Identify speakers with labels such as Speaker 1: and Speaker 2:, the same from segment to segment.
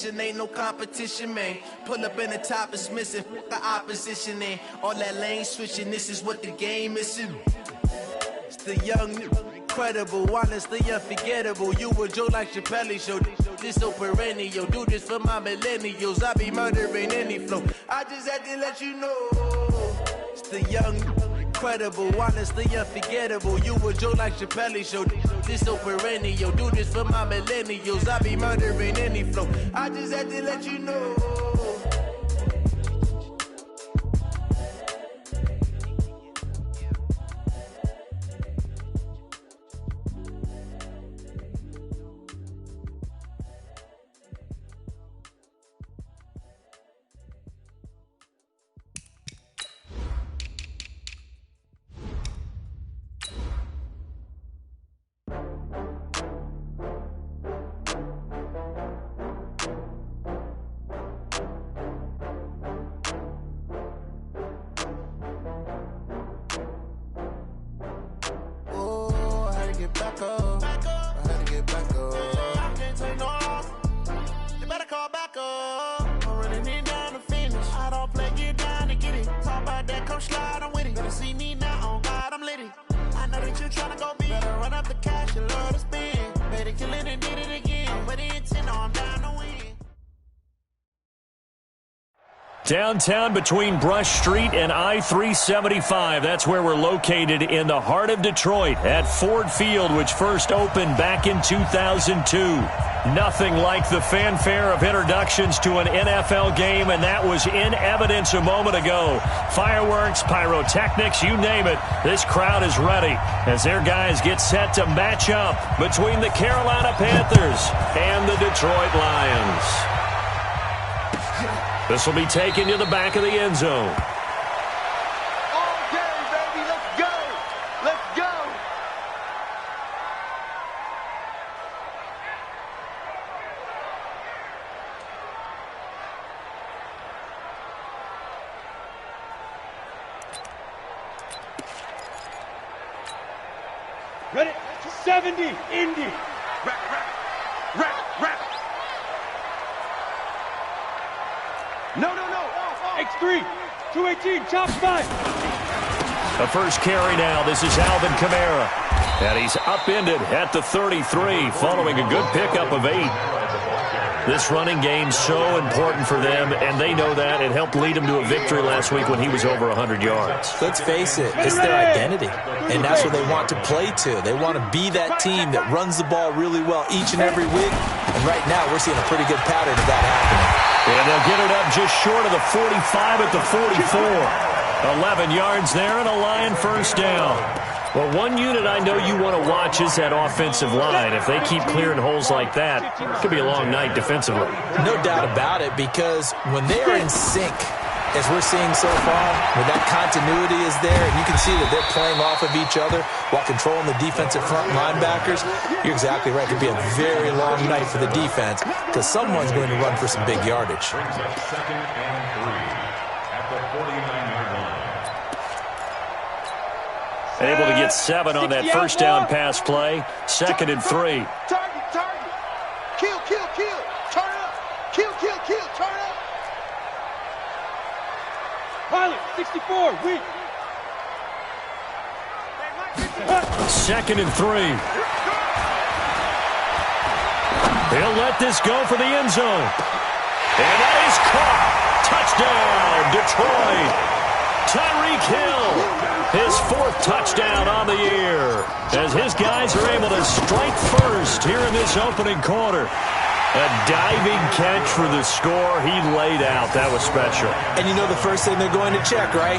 Speaker 1: Ain't no competition, man. Pull up in the top is missing. The opposition in all that lane switching. This is what the game is. It's the young, incredible, honest, the unforgettable. You a Joe like Chappelle show. This so perennial. Do this for my millennials. I be murdering any flow. I just had to let you know. It's the young, incredible, honest, the unforgettable. You a Joe like Chappelle show. This so perennial. Do this for my millennials. I be murdering any flow. I just had to let you know.
Speaker 2: Downtown between Brush Street and I-375. That's where we're located in the heart of Detroit at Ford Field, which first opened back in 2002. Nothing like the fanfare of introductions to an NFL game, and that was in evidence a moment ago. Fireworks, pyrotechnics, you name it. This crowd is ready as their guys get set to match up between the Carolina Panthers and the Detroit Lions. This will be taken to the back of the end zone.
Speaker 3: Okay, baby, let's go. Let's go.
Speaker 4: Ready? 70, Indy.
Speaker 3: Rap. No.
Speaker 4: X3, 218, chop 5.
Speaker 2: The first carry now. This is Alvin Kamara. And he's upended at the 33 following a good pickup of 8. This running game's so important for them, and they know that. It helped lead them to a victory last week when he was over 100 yards.
Speaker 5: Let's face it, it's their identity, and that's what they want to play to. They want to be that team that runs the ball really well each and every week, and right now we're seeing a pretty good pattern of that happening.
Speaker 2: And they'll get it up just short of the 45 at the 44. 11 yards there and a Lion first down. Well, one unit I know you want to watch is that offensive line. If they keep clearing holes like that, it could be a long night defensively.
Speaker 5: No doubt about it, because when they are in sync, as we're seeing so far, when that continuity is there, and you can see that they're playing off of each other while controlling the defensive front linebackers, you're exactly right. It could be a very long night for the defense because someone's going to run for some big yardage.
Speaker 6: Second and 3 at the 49-yard line.
Speaker 2: Able to get 7 on that first down pass play. Second and 3.
Speaker 3: Target. Kill. Turn it up. Kill. Turn it up.
Speaker 4: Pilot, 64, weak.
Speaker 2: Second and 3. He'll let this go for the end zone. And that is caught. Touchdown, Detroit. Tyreek Hill, his 4th touchdown on the year, as his guys are able to strike first here in this opening quarter. A diving catch for the score. He laid out. That was special.
Speaker 5: And you know the first thing they're going to check, right?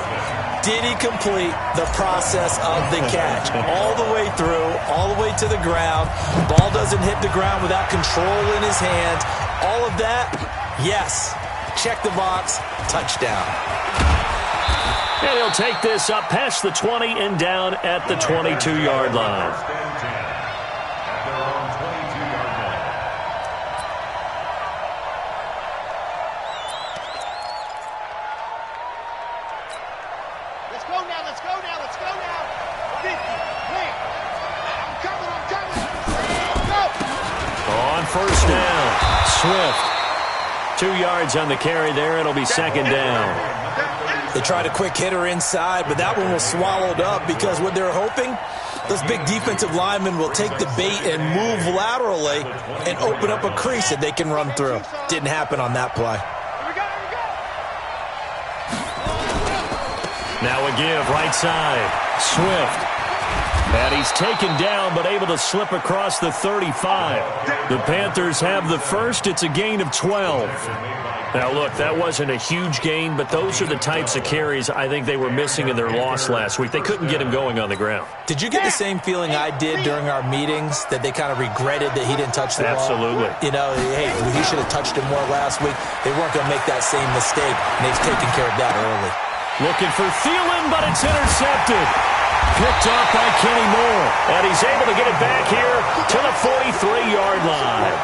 Speaker 5: Did he complete the process of the catch? All the way through, all the way to the ground. Ball doesn't hit the ground without control in his hands. All of that, yes. Check the box. Touchdown.
Speaker 2: And he'll take this up past the 20 and down at the 22-yard line.
Speaker 3: Let's go now. 50, clear. I'm coming.
Speaker 2: On first down, Swift 2 yards on the carry there. It'll be second down.
Speaker 5: They tried a quick hitter inside, but that one was swallowed up because what they're hoping, those big defensive linemen will take the bait and move laterally and open up a crease that they can run through. Didn't happen on that play.
Speaker 2: Now a give, right side. Swift. And he's taken down, but able to slip across the 35. The Panthers have the first. It's a gain of 12. Now, look, that wasn't a huge gain, but those are the types of carries I think they were missing in their loss last week. They couldn't get him going on the ground.
Speaker 5: Did you get the same feeling I did during our meetings, that they kind of regretted that he didn't touch the ball?
Speaker 2: Absolutely.
Speaker 5: You know, hey, he should have touched it more last week. They weren't going to make that same mistake, and they've taken care of that early.
Speaker 2: Looking for Thielen, but it's intercepted. Picked off by Kenny Moore. And he's able to get it back here to the 43-yard line.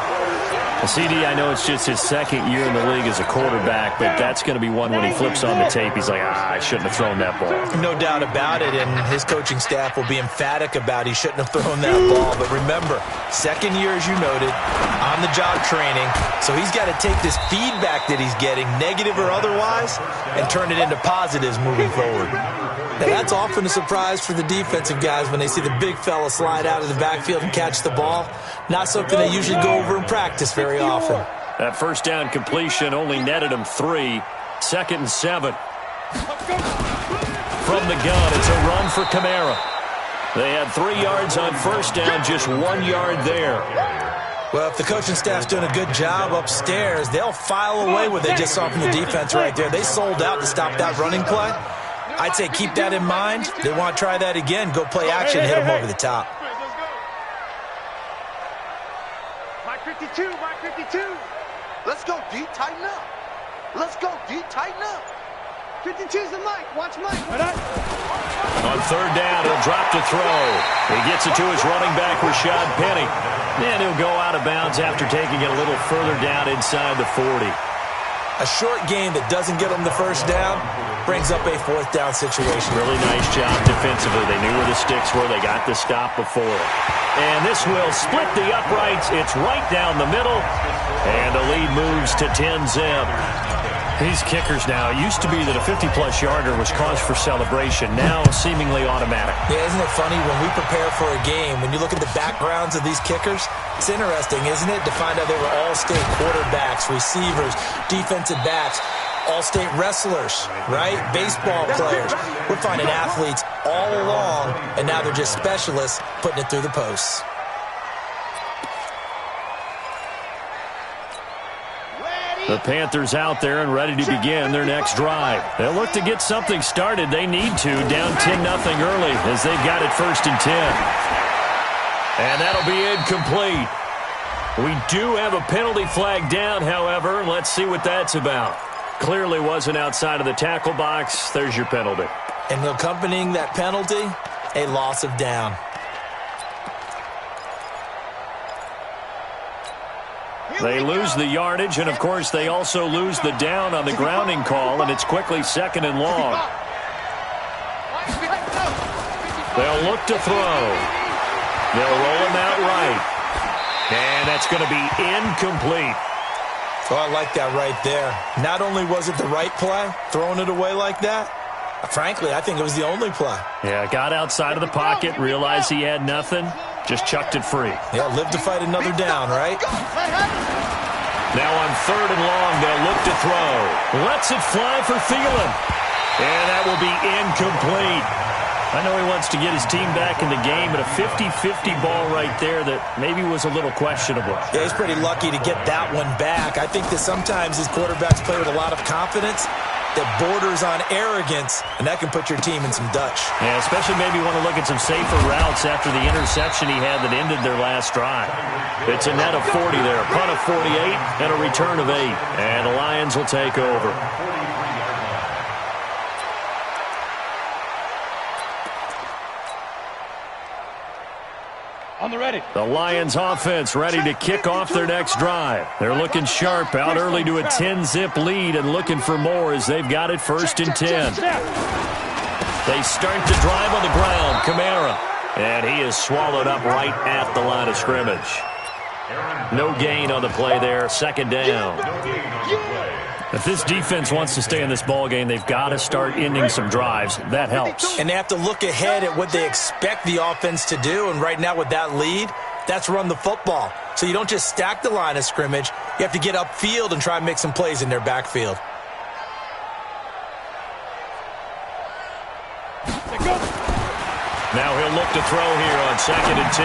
Speaker 2: CD, I know it's just his second year in the league as a quarterback, but that's going to be one when he flips on the tape. He's like, I shouldn't have thrown that ball.
Speaker 5: No doubt about it, and his coaching staff will be emphatic about he shouldn't have thrown that ball. But remember, second year, as you noted, on-the-job training, so he's got to take this feedback that he's getting, negative or otherwise, and turn it into positives moving forward. Now, that's often a surprise for the defensive guys when they see the big fella slide out of the backfield and catch the ball. Not something they usually go over in practice very often.
Speaker 2: That first down completion only netted him 3. 2nd and 7. From the gun, it's a run for Kamara. They had 3 yards on first down, just 1 yard there.
Speaker 5: Well, if the coaching staff's doing a good job upstairs, they'll file away what they just saw from the defense right there. They sold out to stop that running play. I'd say keep that in mind. They want to try that again. Go play action, hit them over the top.
Speaker 3: Mike 52, Mike 52. Let's go, D. Tighten up. Let's go, D. Tighten up. 52's the Mike. Watch Mike.
Speaker 2: On third down, he'll drop to throw. He gets it to his running back, Rashad Penny. And he'll go out of bounds after taking it a little further down inside the 40.
Speaker 5: A short game that doesn't get them the first down brings up a fourth down situation.
Speaker 2: Really nice job defensively. They knew where the sticks were. They got the stop before. And this will split the uprights. It's right down the middle. And the lead moves to 10-zip. These kickers now, it used to be that a 50-plus yarder was cause for celebration. Now seemingly automatic.
Speaker 5: Yeah, isn't it funny when we prepare for a game, when you look at the backgrounds of these kickers, it's interesting, isn't it, to find out they were all-state quarterbacks, receivers, defensive backs, all-state wrestlers, right? Baseball players. We're finding athletes all along, and now they're just specialists putting it through the posts.
Speaker 2: The Panthers out there and ready to begin their next drive. They'll look to get something started. They need to, down 10-0 early as they've got it 1st and 10. And that'll be incomplete. We do have a penalty flag down, however. Let's see what that's about. Clearly wasn't outside of the tackle box. There's your penalty.
Speaker 5: And accompanying that penalty, a loss of down.
Speaker 2: They lose the yardage, and, of course, they also lose the down on the grounding call, and it's quickly 2nd and long. They'll look to throw. They'll roll him out right. And that's going to be incomplete.
Speaker 5: Oh, I like that right there. Not only was it the right play, throwing it away like that, frankly, I think it was the only play.
Speaker 2: Yeah, got outside of the pocket, realized he had nothing, just chucked it free.
Speaker 5: Yeah, live to fight another down, right?
Speaker 2: Now on 3rd and long, they'll look to throw. Lets it fly for Thielen. And that will be incomplete. I know he wants to get his team back in the game, but a 50-50 ball right there that maybe was a little questionable.
Speaker 5: Yeah, he's pretty lucky to get that one back. I think that sometimes his quarterbacks play with a lot of confidence that borders on arrogance, and that can put your team in some Dutch.
Speaker 2: Yeah, especially maybe want to look at some safer routes after the interception he had that ended their last drive. It's a net of 40 there, punt of 48, and a return of 8. And the Lions will take over.
Speaker 4: On the ready.
Speaker 2: The Lions offense ready to kick off their next drive. They're looking sharp, out early to a 10-zip lead and looking for more as they've got it 1st and 10. They start the drive on the ground. Kamara. And he is swallowed up right at the line of scrimmage. No gain on the play there. 2nd down. If this defense wants to stay in this ballgame, they've got to start ending some drives. That helps.
Speaker 5: And they have to look ahead at what they expect the offense to do. And right now with that lead, that's run the football. So you don't just stack the line of scrimmage. You have to get upfield and try and make some plays in their backfield.
Speaker 2: Now he'll look to throw here on 2nd and 10.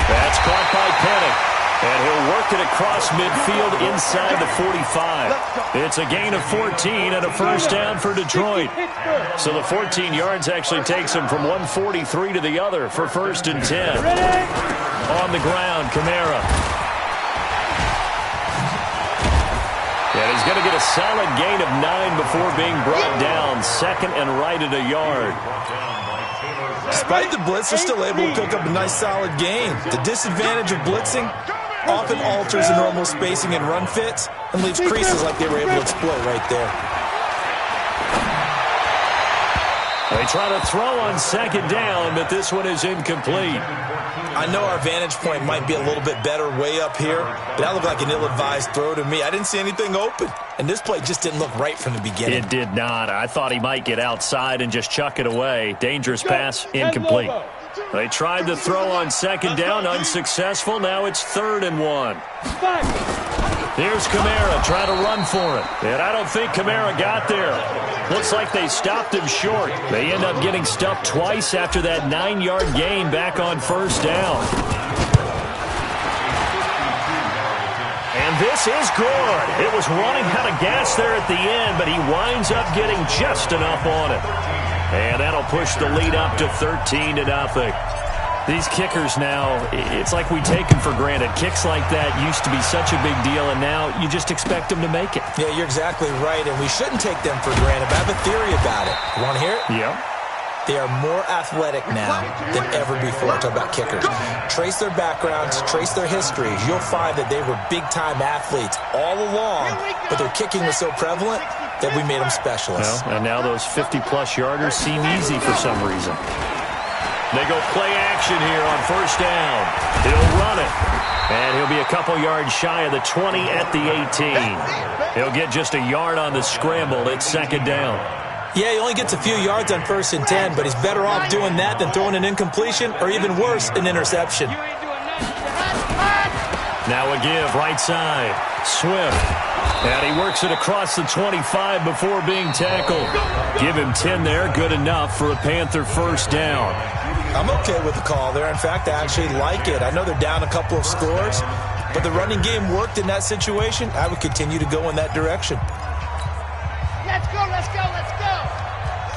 Speaker 2: That's caught by Penning. And he'll work it across midfield inside the 45. It's a gain of 14 and a first down for Detroit. So the 14 yards actually takes him from 143 to the other for 1st and 10. On the ground, Kamara. And he's going to get a solid gain of 9 before being brought down. 2nd and right at a yard.
Speaker 5: Despite the blitz, they're still able to pick up a nice solid gain. The disadvantage of blitzing often alters the normal spacing and run fits and leaves creases like they were able to exploit right there.
Speaker 2: They try to throw on 2nd down, but this one is incomplete.
Speaker 5: I know our vantage point might be a little bit better way up here, but that looked like an ill-advised throw to me. I didn't see anything open, and this play just didn't look right from the beginning.
Speaker 2: It did not. I thought he might get outside and just chuck it away. Dangerous pass, incomplete. They tried to throw on 2nd down, unsuccessful. Now it's 3rd and 1. Here's Kamara trying to run for it. And I don't think Kamara got there. Looks like they stopped him short. They end up getting stuffed twice after that 9-yard gain back on 1st down. And this is good. It was running out of gas there at the end, but he winds up getting just enough on it. And that'll push the lead up to 13-0. These kickers now, it's like we take them for granted. Kicks like that used to be such a big deal, and now you just expect them to make it.
Speaker 5: Yeah, you're exactly right, and we shouldn't take them for granted. But I have a theory about it. You want to hear it?
Speaker 2: Yeah.
Speaker 5: They are more athletic now than ever before. Talk about kickers. Trace their backgrounds, trace their histories. You'll find that they were big-time athletes all along, but their kicking was so prevalent that we made them specialists.
Speaker 2: Well, and now those 50-plus yarders seem easy for some reason. They go play action here on 1st down. He'll run it. And he'll be a couple yards shy of the 20 at the 18. He'll get just a yard on the scramble at 2nd down.
Speaker 5: Yeah, he only gets a few yards on 1st and 10, but he's better off doing that than throwing an incompletion or even worse, an interception.
Speaker 2: Now a give, right side. Swift. And he works it across the 25 before being tackled. Give him 10 there, good enough for a Panther 1st down.
Speaker 5: I'm okay with the call there. In fact, I actually like it. I know they're down a couple of scores, but the running game worked in that situation. I would continue to go in that direction.
Speaker 3: Let's go, let's go, let's go.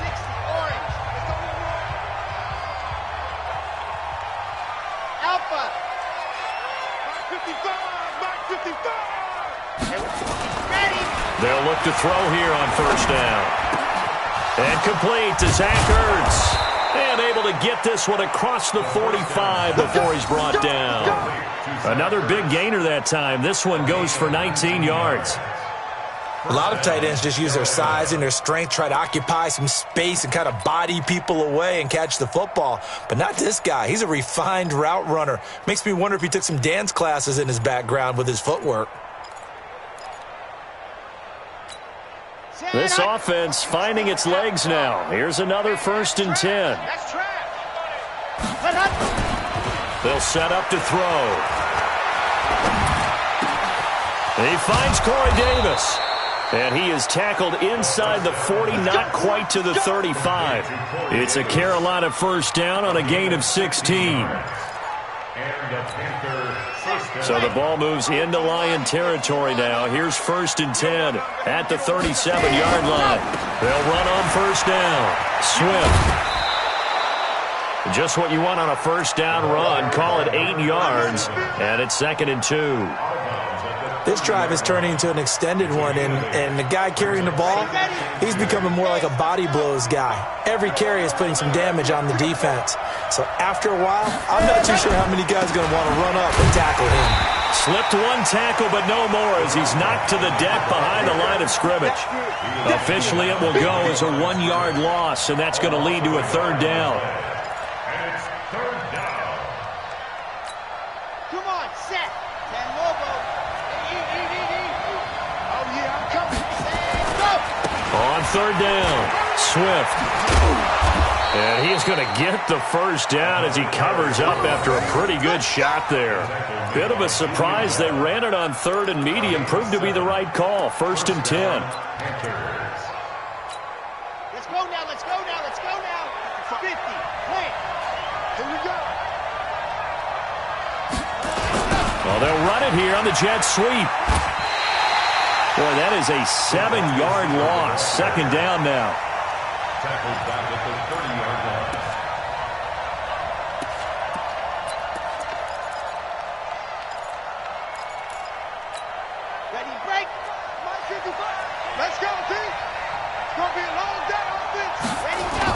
Speaker 3: 60, orange. Let's go. Alpha. Mark 55, Mark 55. Ready.
Speaker 2: They'll look to throw here on 1st down. And complete to Zach Ertz. And able to get this one across the 45 before he's brought down. Another big gainer that time. This one goes for 19 yards.
Speaker 5: A lot of tight ends just use their size and their strength, try to occupy some space and kind of body people away and catch the football. But not this guy. He's a refined route runner. Makes me wonder if he took some dance classes in his background with his footwork.
Speaker 2: This offense finding its legs now. Here's another 1st and 10. They'll set up to throw. He finds Corey Davis. And he is tackled inside the 40, not quite to the 35. It's a Carolina 1st down on a gain of 16. So the ball moves into Lion territory now. Here's 1st and 10 at the 37-yard line. They'll run on 1st down. Swift. Just what you want on a 1st down run. Call it 8 yards. And it's 2nd and 2.
Speaker 5: This drive is turning into an extended one, and the guy carrying the ball, he's becoming more like a body blows guy. Every carry is putting some damage on the defense. So after a while, I'm not too sure how many guys are going to want to run up and tackle him.
Speaker 2: Slipped one tackle, but no more as he's knocked to the deck behind the line of scrimmage. Officially, it will go as a 1-yard loss, and that's going to lead to a 3rd down.
Speaker 3: Come on, set. San Lobo. Oh, yeah, I'm coming.
Speaker 2: third down. Swift. And he is going to get the first down as he covers up after a pretty good shot there. Bit of a surprise. They ran it on third and medium. Proved to be the right call. 1st and 10.
Speaker 3: Let's go now, let's go now, let's go now. 50, play. Here we go.
Speaker 2: Well, they'll run it here on the jet sweep. Boy, that is a 7-yard loss. 2nd down now.
Speaker 6: Tackles back at the 30-yard line.
Speaker 3: Ready, break. My 55. Let's go, team. It's going to be a long day offense. Ready, go.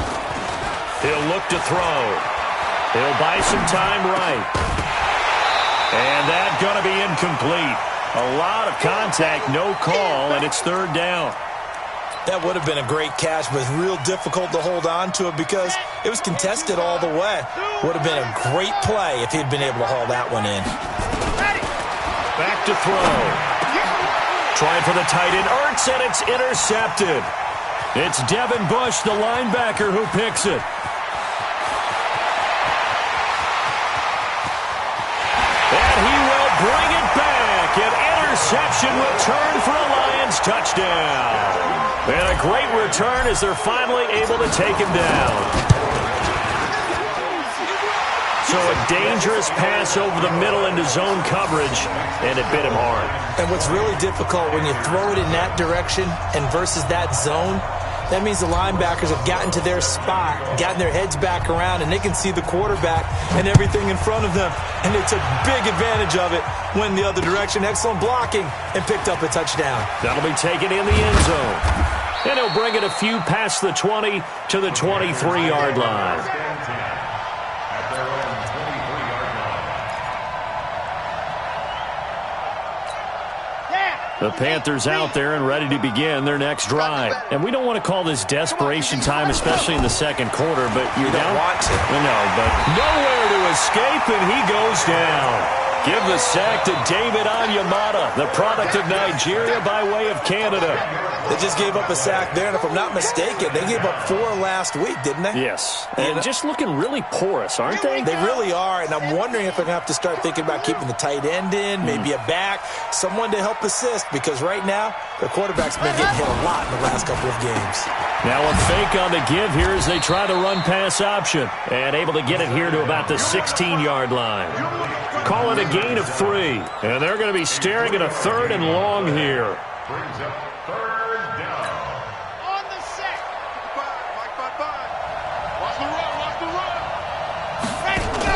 Speaker 2: He'll look to throw. He'll buy some time right. And that's going to be incomplete. A lot of contact, no call, and it's 3rd down.
Speaker 5: That would have been a great catch, but it's real difficult to hold on to it because it was contested all the way. Would have been a great play if he'd been able to haul that one in.
Speaker 2: Back to throw. Trying for the tight end. Ertz, and it's intercepted. It's Devin Bush, the linebacker, who picks it. And he will bring it back. An interception return for a Lions touchdown. And a great return as they're finally able to take him down. So a dangerous pass over the middle into zone coverage, and it bit him hard.
Speaker 5: And what's really difficult when you throw it in that direction and versus that zone, that means the linebackers have gotten to their spot, gotten their heads back around, and they can see the quarterback and everything in front of them. And they took big advantage of it, went the other direction, excellent blocking, and picked up a touchdown.
Speaker 2: That'll be taken in the end zone. And he'll bring it a few past the 20 to the 23-yard line.
Speaker 6: At their own 23-yard line.
Speaker 2: The Panthers out there and ready to begin their next drive. And we don't want to call this desperation time, especially in the 2nd quarter, but you
Speaker 5: don't want to.
Speaker 2: No, but nowhere to escape, and he goes down. Give the sack to David Onyemata, the product of Nigeria by way of Canada.
Speaker 5: They just gave up a sack there, and if I'm not mistaken, they gave up 4 last week, didn't they?
Speaker 2: Yes, and just looking really porous, aren't they?
Speaker 5: They really are, and I'm wondering if they're going to have to start thinking about keeping the tight end in, maybe a back, someone to help assist, because right now, their quarterback's been getting hit a lot in the last couple of games.
Speaker 2: Now a fake on the give here as they try to run pass option, and able to get it here to about the 16-yard line. Call it a gain of 3, and they're going to be staring at a 3rd and long here.
Speaker 6: Brings up 3rd down.
Speaker 3: On the set. 5. Watch the run, watch the run. Ready, go.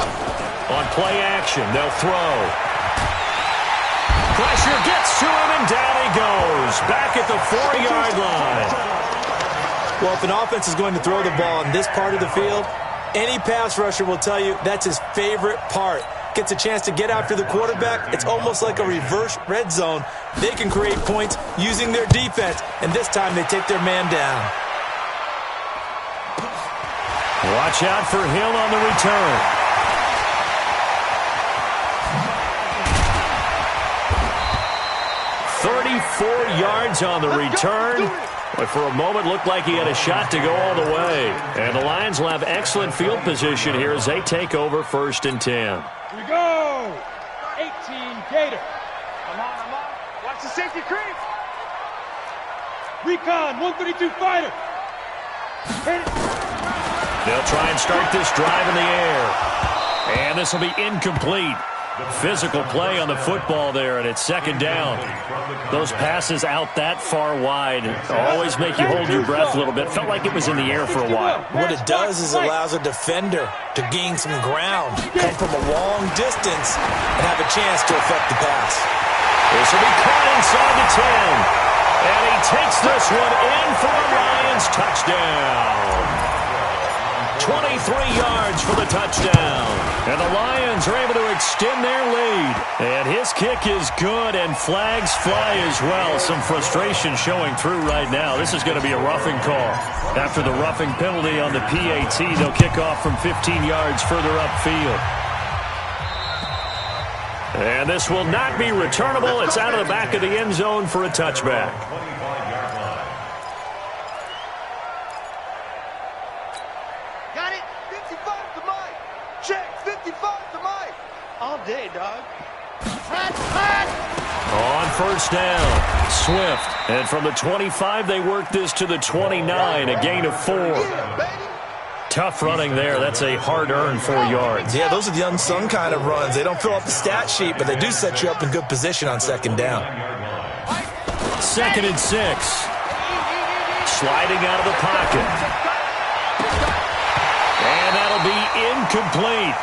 Speaker 2: On play action, they'll throw. Pressure gets to him, and down he goes. Back at the 4-yard line.
Speaker 5: Well, if an offense is going to throw the ball in this part of the field, any pass rusher will tell you that's his favorite part. Gets a chance to get after the quarterback. It's almost like a reverse red zone. They can create points using their defense, and this time they take their man down.
Speaker 2: Watch out for Hill on the return. "34 yards on the return. But for a moment, looked like he had a shot to go all the way. And the Lions will have excellent field position here as they take over 1st and 10.
Speaker 4: Here we go. 18 Gator.
Speaker 3: I'm on. Watch the safety creep.
Speaker 4: Recon 132 fighter. Hit it.
Speaker 2: They'll try and start this drive in the air. And this will be incomplete. Physical play on the football there, and it's 2nd down. Those passes out that far wide always make you hold your breath a little bit. Felt like it was in the air for a while.
Speaker 5: What it does is allows a defender to gain some ground, come from a long distance, and have a chance to affect the pass.
Speaker 2: This will be caught inside the 10. And he takes this one in for a Lions touchdown. 23 yards for the touchdown. And the Lions are able to extend their lead. And his kick is good, and flags fly as well. Some frustration showing through right now. This is going to be a roughing call. After the roughing penalty on the PAT, they'll kick off from 15 yards further upfield. And this will not be returnable. It's out of the back of the end zone for a touchback. first down. Swift. And from the 25, they work this to the 29, a gain of 4. Tough running there. That's a hard-earned 4 yards.
Speaker 5: Yeah, those are the unsung kind of runs. They don't fill up the stat sheet, but they do set you up in good position on second down.
Speaker 2: 2nd and 6. Sliding out of the pocket. And that'll be incomplete.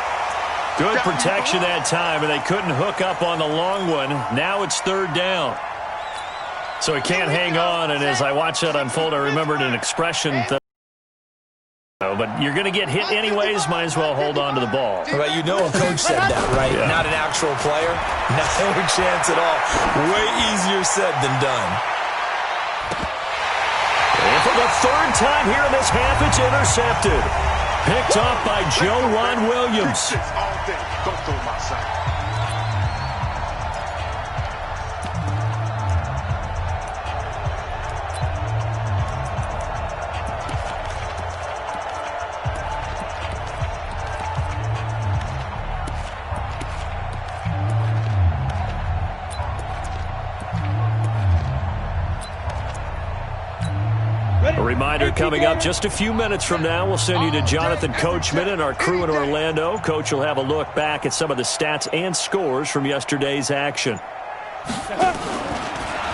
Speaker 2: Good protection that time, and they couldn't hook up on the long one. Now it's 3rd down. So he can't hang on, and as I watch that unfold, I remembered an expression but you're going to get hit anyways, might as well hold on to the ball.
Speaker 5: Well, you know a coach said that, right? Yeah. Not an actual player. No chance at all. Way easier said than done.
Speaker 2: And for the 3rd time here in this half, it's intercepted. Picked off by Joe Williams.
Speaker 3: Don't throw my side.
Speaker 2: A reminder coming up just a few minutes from now. We'll send you to Jonathan Coachman and our crew in Orlando. Coach will have a look back at some of the stats and scores from yesterday's action.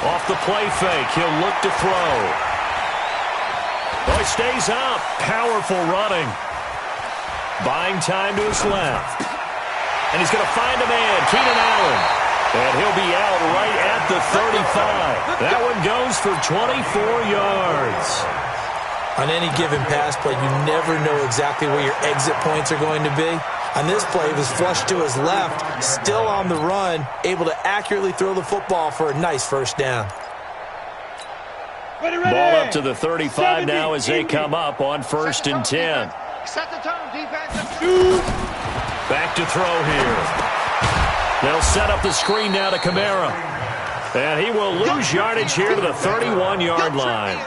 Speaker 2: Off the play fake, he'll look to throw. Oh, he stays up. Powerful running. Buying time to his left. And he's going to find a man, Keenan Allen. And he'll be out right at the 35. That one goes for 24 yards.
Speaker 5: On any given pass play, you never know exactly where your exit points are going to be. On this play, he was flushed to his left, still on the run, able to accurately throw the football for a nice first down.
Speaker 2: Ball up to the 35 now as they come up on 1st and 10.
Speaker 3: Set the tone, defense.
Speaker 2: Back to throw here. They'll set up the screen now to Kamara. And he will lose yardage here to the 31-yard line.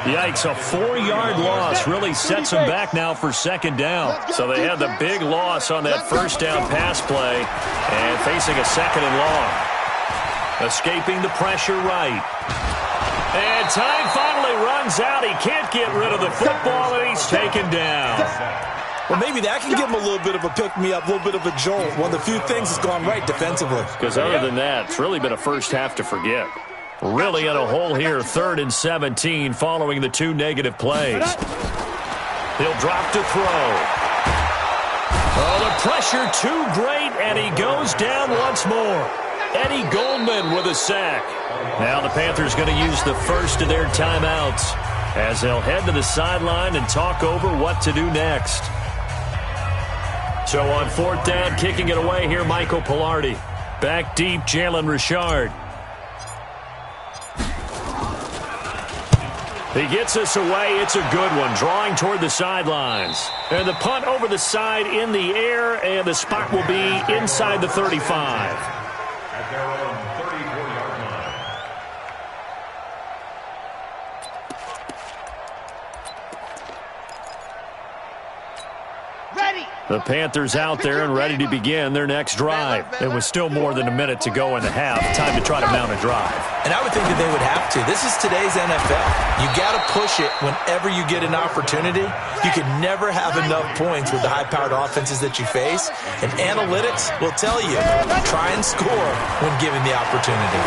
Speaker 2: Yikes, a 4-yard loss really sets them back now for 2nd down. So they had the big loss on that 1st down pass play and facing a 2nd and long. Escaping the pressure right. And time finally runs out. He can't get rid of the football, and he's taken down.
Speaker 5: Well, maybe that can give him a little bit of a pick-me-up, a little bit of a jolt. One of the few things that's gone right defensively.
Speaker 2: Because other than that, it's really been a first half to forget. Really in a hole here, 3rd and 17 following the 2 negative plays. He'll drop to throw. Oh, the pressure too great, and he goes down once more. Eddie Goldman with a sack. Now the Panthers going to use the first of their timeouts as they'll head to the sideline and talk over what to do next. So on 4th down, kicking it away here, Michael Pilardi. Back deep, Jalen Richard. He gets us away. It's a good one, drawing toward the sidelines. And the punt over the side in the air, and the spot will be inside the 35.
Speaker 6: At their own 34-yard line.
Speaker 3: Ready.
Speaker 2: The Panthers out there and ready to begin their next drive. And with still more than a minute to go in the half, time to try to mount a drive.
Speaker 5: And I would think that they would have to. This is today's NFL. You got to push it whenever you get an opportunity. You can never have enough points with the high-powered offenses that you face. And analytics will tell you, try and score when given the opportunity.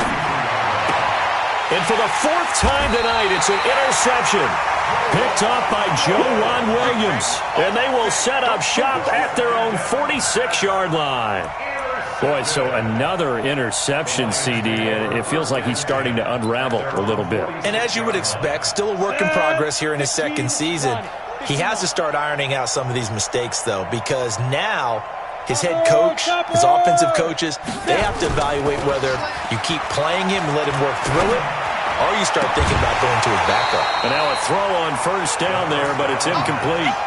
Speaker 2: And for the 4th time tonight, it's an interception. Picked off by Joe Williams. And they will set up shop at their own 46-yard line. Boy, so another interception, CD, and it feels like he's starting to unravel a little bit.
Speaker 5: And as you would expect, still a work in progress here in his 2nd season. He has to start ironing out some of these mistakes, though, because now his head coach, his offensive coaches, they have to evaluate whether you keep playing him and let him work through it, or you start thinking about going to his backup.
Speaker 2: And now a throw on 1st down there, but it's incomplete.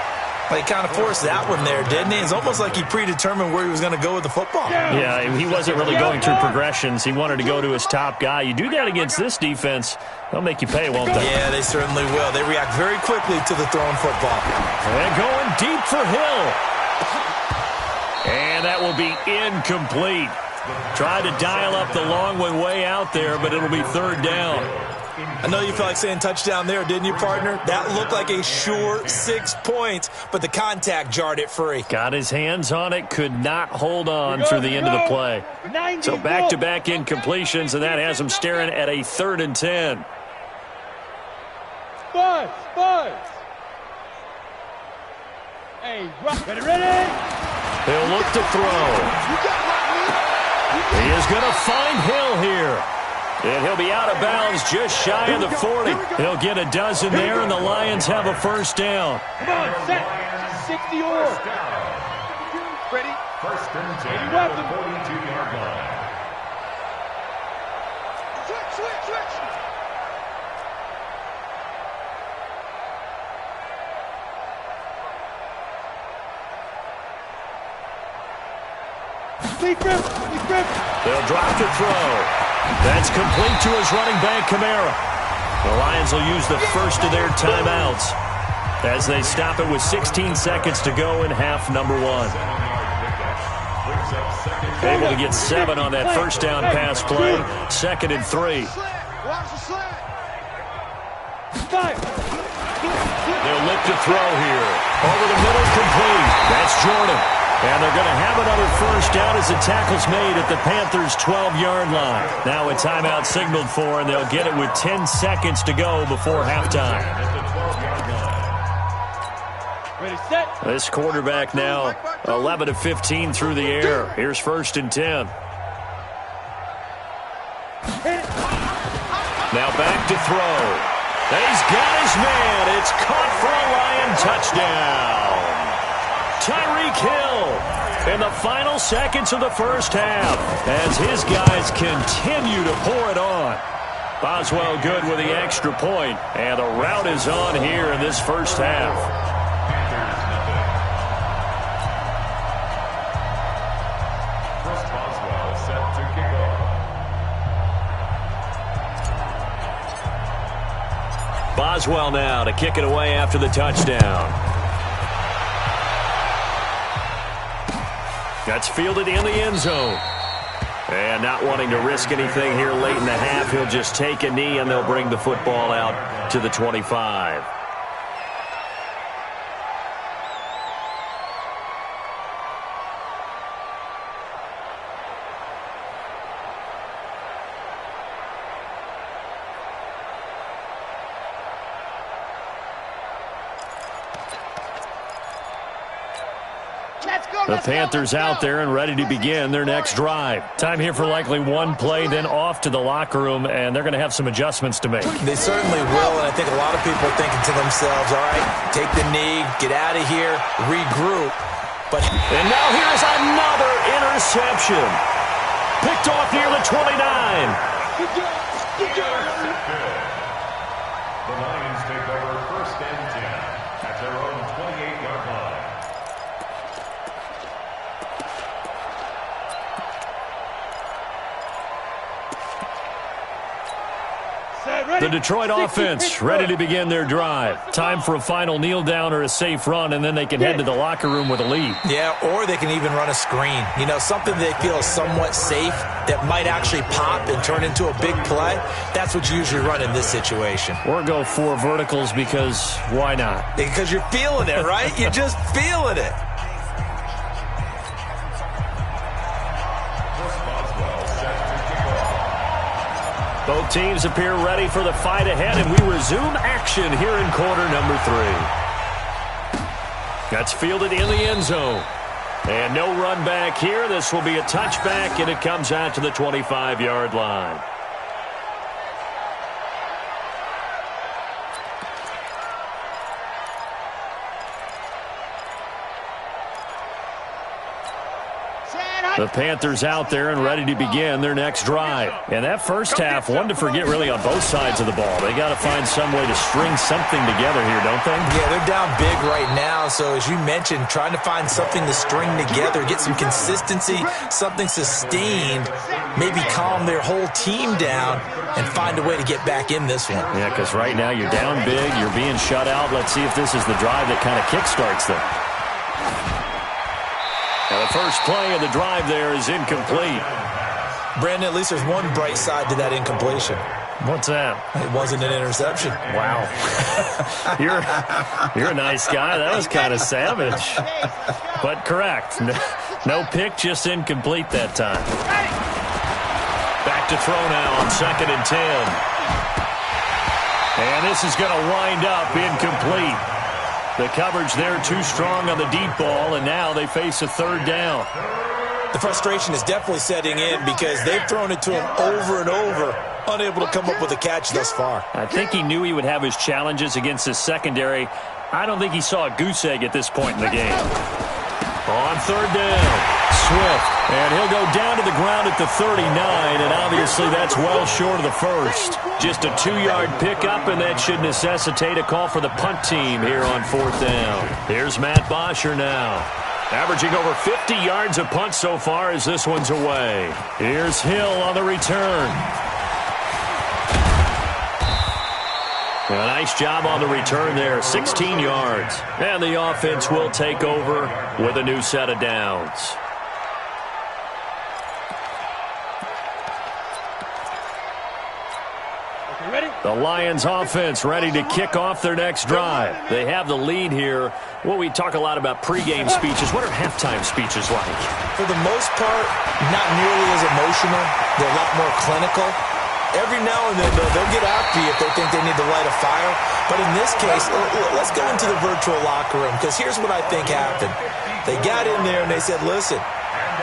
Speaker 5: Well, he kind of forced that one there, didn't he? It's almost like he predetermined where he was going to go with the football.
Speaker 2: Yeah, he wasn't really going through progressions. He wanted to go to his top guy. You do that against this defense, they'll make you pay, won't they?
Speaker 5: Yeah, they certainly will. They react very quickly to the thrown football.
Speaker 2: And going deep for Hill. And that will be incomplete. Tried to dial up the long one way out there, but it'll be third down.
Speaker 5: I know you felt like saying touchdown there, didn't you, partner? That looked like a sure 6 points, but the contact jarred it free.
Speaker 2: Got his hands on it, could not hold on through the end of the play. So back-to-back incompletions, and that has him staring at a 3rd and 10.
Speaker 4: Buzz. Hey, ready?
Speaker 2: He'll look to throw. He is going to find Hill here. And he'll be out of bounds just shy of the 40. He'll get a dozen there, and the Lions have a first down.
Speaker 4: Come on, set. 60 or.
Speaker 3: Ready?
Speaker 6: First and 10 at the 42-yard line.
Speaker 3: Switch.
Speaker 4: Lead grip.
Speaker 2: They'll drop to throw. That's complete to his running back, Kamara. The Lions will use the first of their timeouts as they stop it with 16 seconds to go in half number 1. Able to get 7 on that first down pass play. 2nd and 3. They'll look to throw here. Over the middle, complete. That's Jordan. And they're going to have another first down as the tackle's made at the Panthers' 12-yard line. Now a timeout signaled for, and they'll get it with 10 seconds to go before halftime.
Speaker 4: Ready, set.
Speaker 2: This quarterback now 11 of 15 through the air. Here's 1st and 10. Now back to throw. He's got his man. It's caught for a Lion touchdown. Tyreek Hill in the final seconds of the first half as his guys continue to pour it on. Boswell good with the extra point, and the rout is on here in this first half.
Speaker 6: Chris Boswell set to kick off.
Speaker 2: Boswell now to kick it away after the touchdown. That's fielded in the end zone. And not wanting to risk anything here late in the half, he'll just take a knee, and they'll bring the football out to the 25. The Panthers out there and ready to begin their next drive. Time here for likely one play, then off to the locker room, and they're going to have some adjustments to make.
Speaker 5: They certainly will, and I think a lot of people are thinking to themselves, all right, take the knee, get out of here, regroup.
Speaker 2: And now here's another interception. Picked off near the 29.
Speaker 6: The Lions take over 1st and 10 at their own 28-yard line.
Speaker 2: The Detroit offense ready to begin their drive. Time for a final kneel down or a safe run, and then they can head to the locker room with a lead.
Speaker 5: Yeah, or they can even run a screen. You know, something they feel somewhat safe that might actually pop and turn into a big play. That's what you usually run in this situation.
Speaker 2: Or go 4 verticals because why not?
Speaker 5: Because you're feeling it, right? You're just feeling it.
Speaker 2: Both teams appear ready for the fight ahead, and we resume action here in quarter number 3. That's fielded in the end zone. And no run back here. This will be a touchback, and it comes out to the 25-yard line. The Panthers out there and ready to begin their next drive. And that first half, one to forget really on both sides of the ball. They got to find some way to string something together here, don't they?
Speaker 5: Yeah, they're down big right now. So as you mentioned, trying to find something to string together, get some consistency, something sustained, maybe calm their whole team down and find a way to get back in this one.
Speaker 2: Yeah, because right now you're down big, you're being shut out. Let's see if this is the drive that kind of kickstarts them. Now the first play of the drive there is incomplete.
Speaker 5: Brandon, at least there's one bright side to that incompletion.
Speaker 2: What's that?
Speaker 5: It wasn't an interception.
Speaker 2: Wow. You're a nice guy. That was kind of savage. But correct. No pick, just incomplete that time. Back to throw now on 2nd and 10. And this is going to wind up incomplete. The coverage there too strong on the deep ball, and now they face a 3rd down.
Speaker 5: The frustration is definitely setting in because they've thrown it to him over and over, unable to come up with a catch thus far.
Speaker 2: I think he knew he would have his challenges against his secondary. I don't think he saw a goose egg at this point in the game. On 3rd down, Swift, and he'll go down to the ground at the 39, and obviously that's well short of the first. Just a 2-yard pickup, and that should necessitate a call for the punt team here on 4th down. Here's Matt Bosher now. Averaging over 50 yards a punt so far as this one's away. Here's Hill on the return. A nice job on the return there, 16 yards. And the offense will take over with a new set of downs. The Lions offense ready to kick off their next drive. They have the lead here. Well, we talk a lot about pregame speeches. What are halftime speeches like?
Speaker 5: For the most part, not nearly as emotional. They're a lot more clinical. Every now and then, they'll get after you if they think they need to light a fire. But in this case, let's go into the virtual locker room, because here's what I think happened. They got in there and they said, listen,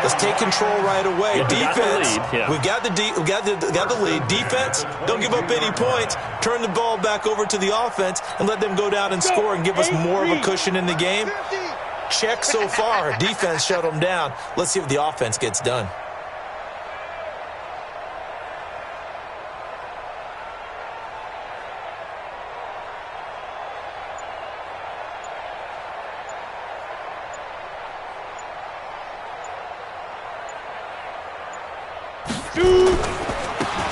Speaker 5: let's take control right away. Defense, we've got the lead. Defense, don't give up any points. Turn the ball back over to the offense and let them go down and score and give us more of a cushion in the game. Check so far. Defense shut them down. Let's see if the offense gets done.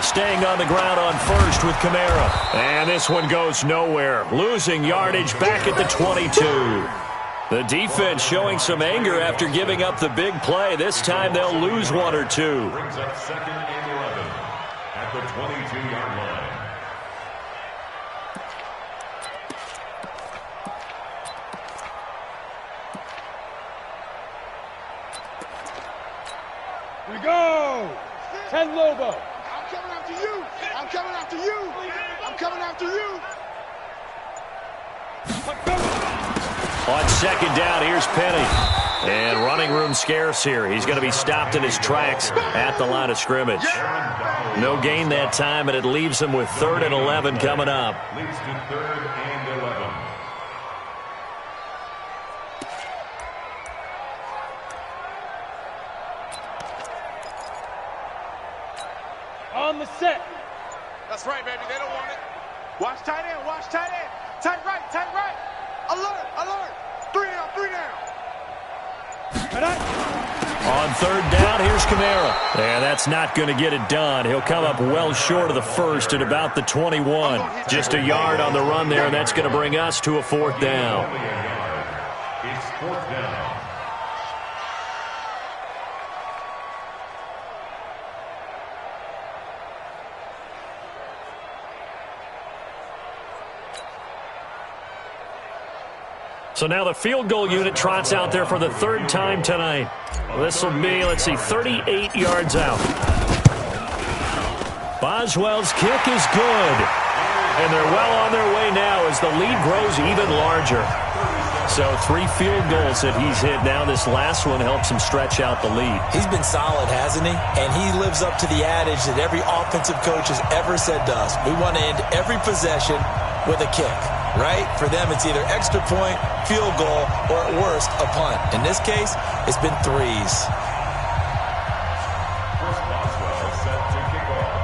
Speaker 2: Staying on the ground on first with Kamara. And this one goes nowhere. Losing yardage back at the 22. The defense showing some anger after giving up the big play. This time they'll lose 1 or 2.
Speaker 6: Brings up 2nd and 11 at the 22-yard line.
Speaker 4: We go! 10 Lobo.
Speaker 3: I'm coming after you. I'm coming after you. I'm coming after you.
Speaker 2: On 2nd down, here's Penny. And running room scarce here. He's going to be stopped in his tracks at the line of scrimmage. No gain that time, and it leaves him with 3rd and 11 coming up.
Speaker 6: Leads to 3rd and 11.
Speaker 4: On the set.
Speaker 3: That's right, baby. They don't want it. Watch tight end. Watch tight end. Tight right. Tight right. Alert. Alert. 3 down. 3 down.
Speaker 2: On 3rd down, here's Kamara. And that's not going to get it done. He'll come up well short of the first at about the 21. Just a yard on the run there, and that's going to bring us to a 4th down.
Speaker 6: It's 4th down.
Speaker 2: So now the field goal unit trots out there for the 3rd time tonight. This will be, 38 yards out. Boswell's kick is good. And they're well on their way now as the lead grows even larger. So 3 field goals that he's hit now. This last one helps him stretch out the lead.
Speaker 5: He's been solid, hasn't he? And he lives up to the adage that every offensive coach has ever said to us. We want to end every possession with a kick. Right? For them, it's either extra point, field goal, or at worst, a punt. In this case, it's been 3s.
Speaker 6: Chris Boswell set to kick off.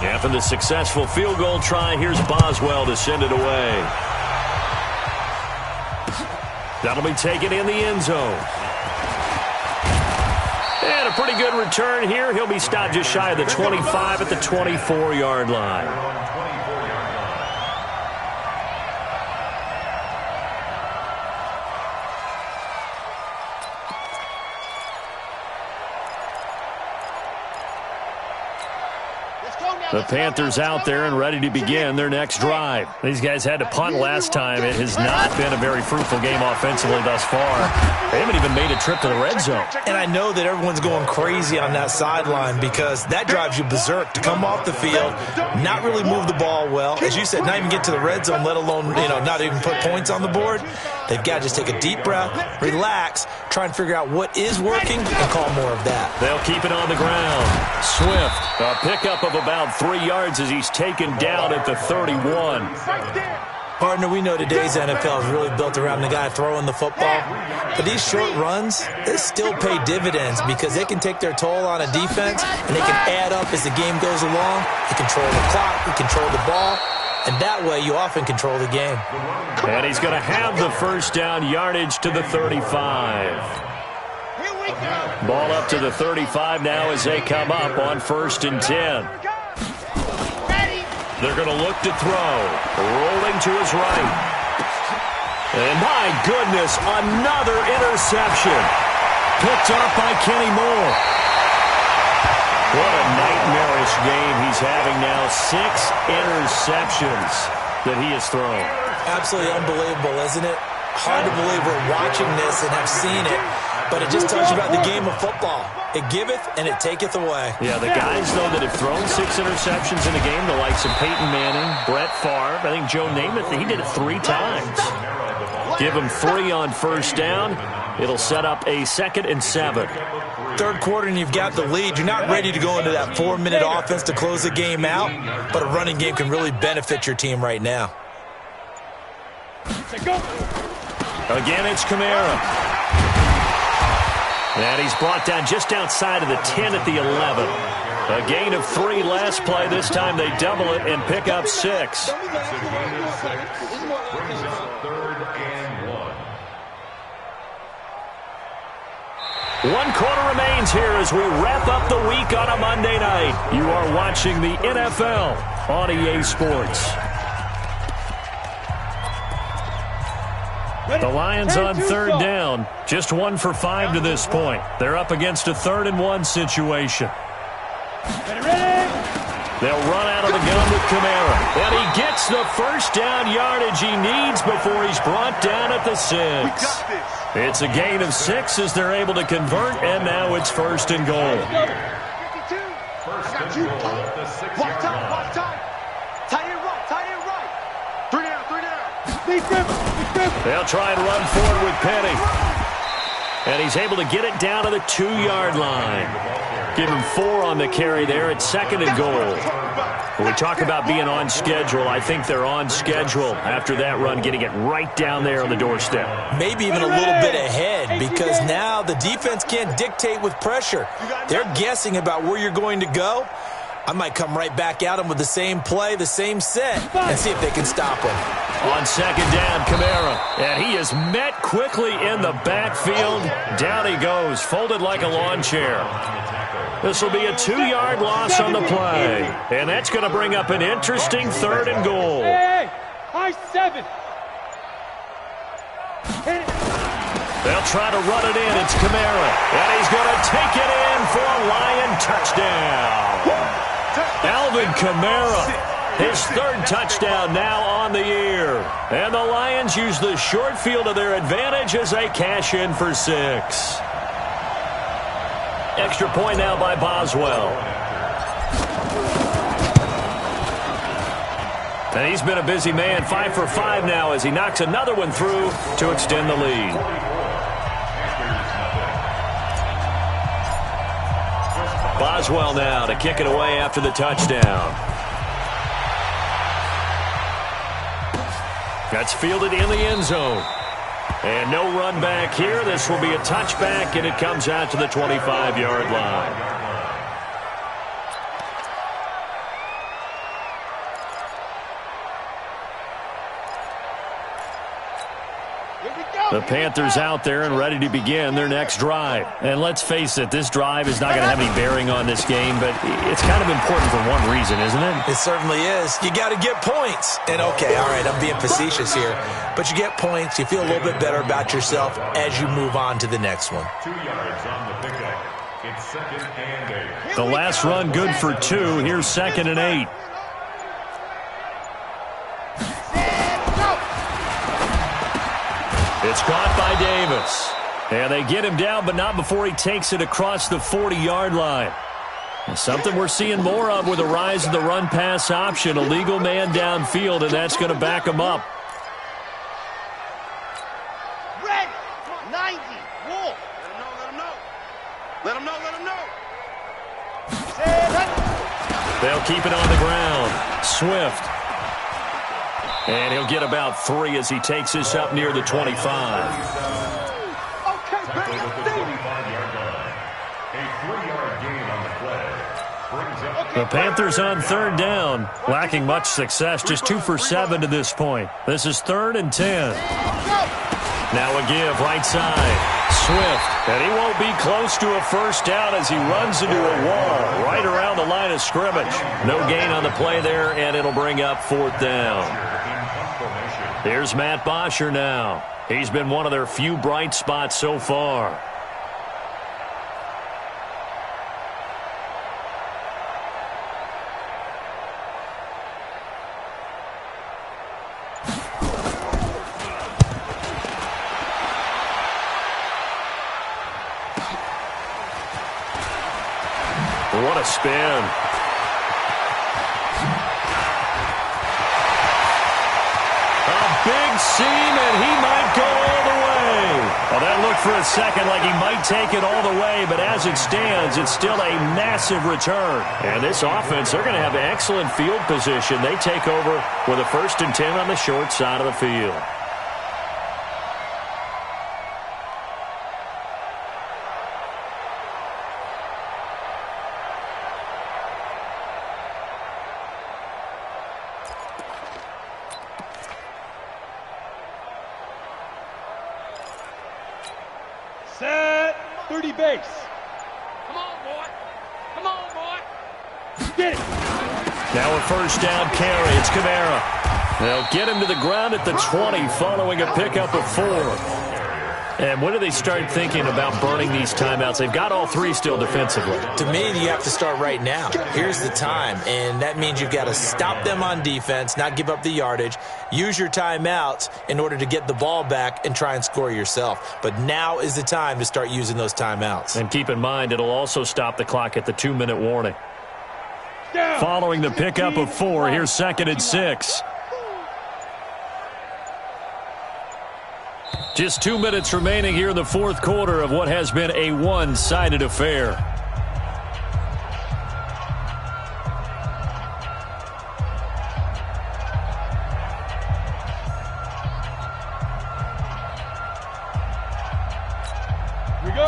Speaker 2: After the successful field goal try, here's Boswell to send it away. That'll be taken in the end zone. And a pretty good return here. He'll be stopped just shy of the 25 at the 24-yard line. The Panthers out there and ready to begin their next drive. These guys had to punt last time. It has not been a very fruitful game offensively thus far. They haven't even made a trip to the red zone.
Speaker 5: And I know that everyone's going crazy on that sideline because that drives you berserk to come off the field, not really move the ball well. As you said, not even get to the red zone, let alone, not even put points on the board. They've got to just take a deep breath, relax, try and figure out what is working and call more of that.
Speaker 2: They'll keep it on the ground. Swift, a pickup of about 3 yards as he's taken down at the 31.
Speaker 5: Partner, we know today's NFL is really built around the guy throwing the football. But these short runs, they still pay dividends because they can take their toll on a defense and they can add up as the game goes along. You control the clock, you control the ball, and that way you often control the game.
Speaker 2: And he's going to have the first down yardage to the 35. Ball up to the 35 now as they come up on 1st and 10. They're going to look to throw. Rolling to his right. And my goodness, another interception. Picked up by Kenny Moore. What a nightmarish game he's having now. 6 interceptions that he has thrown.
Speaker 5: Absolutely unbelievable, isn't it? Hard to believe we're watching this and have seen it. But it just tells you about the game of football. It giveth and it taketh away.
Speaker 2: Yeah, the guys, though, that have thrown 6 interceptions in a game, the likes of Peyton Manning, Brett Favre, I think Joe Namath, he did it 3 times. Give him 3 on first down. It'll set up a 2nd and 7.
Speaker 5: Third quarter and you've got the lead. You're not ready to go into that 4-minute offense to close the game out, but a running game can really benefit your team right now.
Speaker 2: Again, it's Kamara. And he's brought down just outside of the 10 at the 11. A gain of 3 last play. This time they double it and pick up 6.
Speaker 6: Brings up 3rd and 1.
Speaker 2: 1 quarter remains here as we wrap up the week on a Monday night. You are watching the NFL on EA Sports. The Lions on 3rd down. Just 1 for 5 to this point. They're up against a 3rd and 1 situation. They'll run out of the gun with Kamara. And he gets the first down yardage he needs before he's brought down at the 6. It's a gain of 6 as they're able to convert, and now it's 1st and goal.
Speaker 3: First and goal at the 6-yard line. Watch time. Tight end right. 3 down.
Speaker 2: They'll try and run forward with Penny. And he's able to get it down to the 2-yard line. Give him 4 on the carry there at 2nd and goal. When we talk about being on schedule, I think they're on schedule after that run, getting it right down there on the doorstep.
Speaker 5: Maybe even a little bit ahead because now the defense can't dictate with pressure. They're guessing about where you're going to go. I might come right back at him with the same play, the same set, and see if they can stop him.
Speaker 2: On 2nd down, Kamara. And he is met quickly in the backfield. Down he goes, folded like a lawn chair. This will be a 2-yard loss on the play. And that's going to bring up an interesting 3rd and goal.
Speaker 4: Hey, high 7.
Speaker 2: They'll try to run it in. It's Kamara. And he's going to take it in for a Lion touchdown. Alvin Kamara, his 3rd touchdown now on the year. And the Lions use the short field to their advantage as they cash in for 6. Extra point now by Boswell. And he's been a busy man, 5 for 5 now as he knocks another one through to extend the lead. Boswell now to kick it away after the touchdown. That's fielded in the end zone. And no run back here. This will be a touchback, and it comes out to the 25-yard line. The Panthers out there and ready to begin their next drive. And let's face it, this drive is not going to have any bearing on this game, but it's kind of important for one reason, isn't it?
Speaker 5: It certainly is. You got to get points. And okay, all right, I'm being facetious here, but you get points, you feel a little bit better about yourself as you move on to the next one.
Speaker 6: 2 yards on the pickup. It's 2nd and 8.
Speaker 2: The last run good for 2. Here's 2nd and 8. It's caught by Davis. And they get him down, but not before he takes it across the 40-yard line. Something we're seeing more of with the rise of the run-pass option. A legal man downfield, and that's going to back him up.
Speaker 3: Red, 90, Wolf. Let him know.
Speaker 2: They'll keep it on the ground. Swift. And he'll get about 3 as he takes this up near the 25.
Speaker 3: Okay, bring up the
Speaker 6: 25-yard line. A 3-yard gain on the play. Brings up
Speaker 2: The Panthers on 3rd down, lacking much success, just 2 for 7 to this point. This is 3rd and 10. Now a give, right side. Swift, and he won't be close to a first down as he runs into a wall right around the line of scrimmage. No gain on the play there, and it'll bring up 4th down. Here's Matt Bosher now. He's been one of their few bright spots so far. What a spin. A big seam, and he might go all the way. Well, that looked for a second like he might take it all the way, but as it stands, it's still a massive return. And this offense, they're going to have excellent field position. They take over with a 1st and 10 on the short side of the field.
Speaker 4: Set. 30 base.
Speaker 3: Come on, boy.
Speaker 4: Get it.
Speaker 2: Now a first down carry. It's Kamara. They'll get him to the ground at the 20 following a pickup of 4. And when do they start thinking about burning these timeouts? They've got all 3 still defensively.
Speaker 5: To me, you have to start right now. Here's the time, and that means you've got to stop them on defense, not give up the yardage, use your timeouts in order to get the ball back and try and score yourself. But now is the time to start using those timeouts.
Speaker 2: And keep in mind, it'll also stop the clock at the 2-minute warning.
Speaker 4: Down.
Speaker 2: Following the pickup of 4, here's 2nd and 6. Just 2 minutes remaining here in the 4th quarter of what has been a one-sided affair.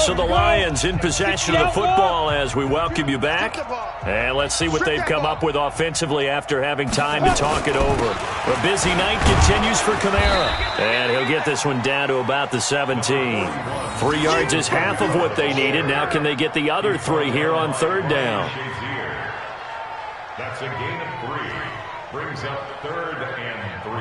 Speaker 2: So the Lions in possession of the football as we welcome you back. And let's see what they've come up with offensively after having time to talk it over. A busy night continues for Kamara. And he'll get this one down to about the 17. 3 yards is half of what they needed. Now can they get the other 3 here on 3rd down?
Speaker 6: That's a gain of 3. Brings up 3rd and 3.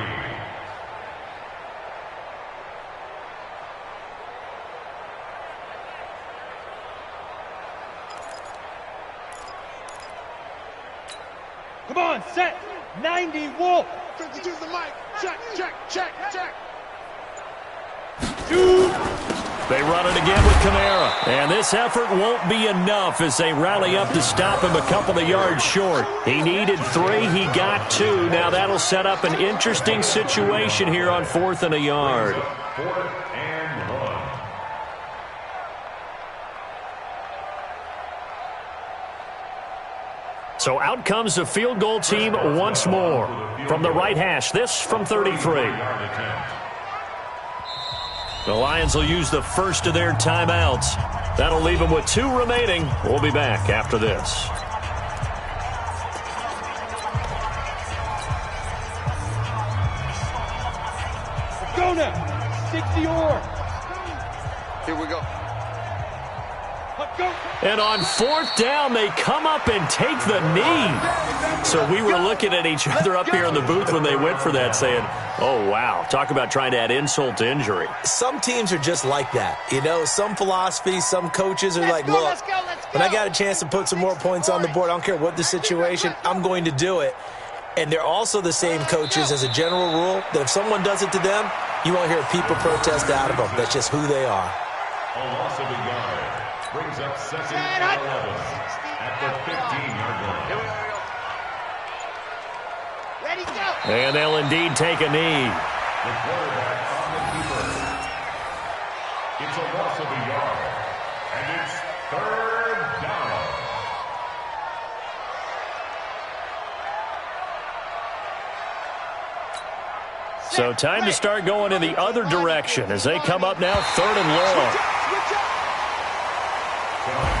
Speaker 4: Come on, set. 90, Wolf.
Speaker 3: 52's the mic. Check.
Speaker 4: 2.
Speaker 2: They run it again with Kamara. And this effort won't be enough as they rally up to stop him a couple of yards short. He needed 3. He got 2. Now that'll set up an interesting situation here on 4th and a yard.
Speaker 6: 4th and 1.
Speaker 2: So out comes the field goal team once more. From the right hash, this from 33. The Lions will use the first of their timeouts. That'll leave them with 2 remaining. We'll be back after this.
Speaker 4: Go now. 60 or.
Speaker 3: Here we go.
Speaker 4: Go.
Speaker 2: And on 4th down, they come up and take the knee. So we were looking at each other up here in the booth when they went for that saying, oh, wow, talk about trying to add insult to injury.
Speaker 5: Some teams are just like that. You know, some philosophies, some coaches are like, look, when I got a chance to put some more points on the board, I don't care what the situation, I'm going to do it. And they're also the same coaches as a general rule that if someone does it to them, you won't hear a people protest out of them. That's just who they are.
Speaker 6: A loss of a yard brings up second and 11 at the 15-yard line.
Speaker 3: Ready, go.
Speaker 2: And they'll indeed take a knee.
Speaker 6: The quarterback on the keeper. It's a loss of a yard, and it's third down.
Speaker 2: So time to start going in the other direction as they come up now 3rd and long.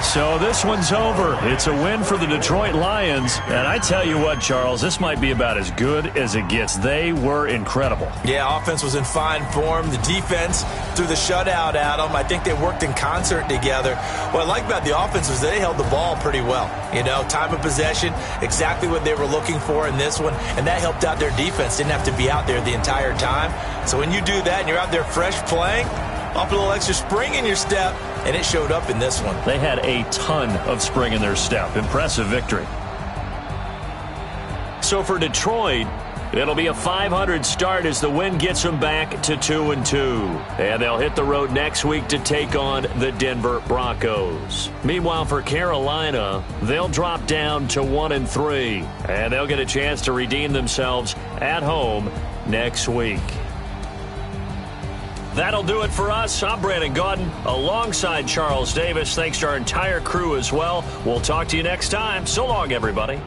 Speaker 2: So this one's over. It's a win for the Detroit Lions. And I tell you what, Charles, this might be about as good as it gets. They were incredible.
Speaker 5: Yeah, offense was in fine form. The defense threw the shutout at them. I think they worked in concert together. What I like about the offense was they held the ball pretty well. You know, time of possession, exactly what they were looking for in this one. And that helped out their defense. Didn't have to be out there the entire time. So when you do that and you're out there fresh playing, up a little extra spring in your step, and it showed up in this one.
Speaker 2: They had a ton of spring in their step. Impressive victory. So for Detroit, it'll be a .500 start as the win gets them back to 2-2. And they'll hit the road next week to take on the Denver Broncos. Meanwhile, for Carolina, they'll drop down to 1-3. And they'll get a chance to redeem themselves at home next week. That'll do it for us. I'm Brandon Gaudin alongside Charles Davis. Thanks to our entire crew as well. We'll talk to you next time. So long, everybody.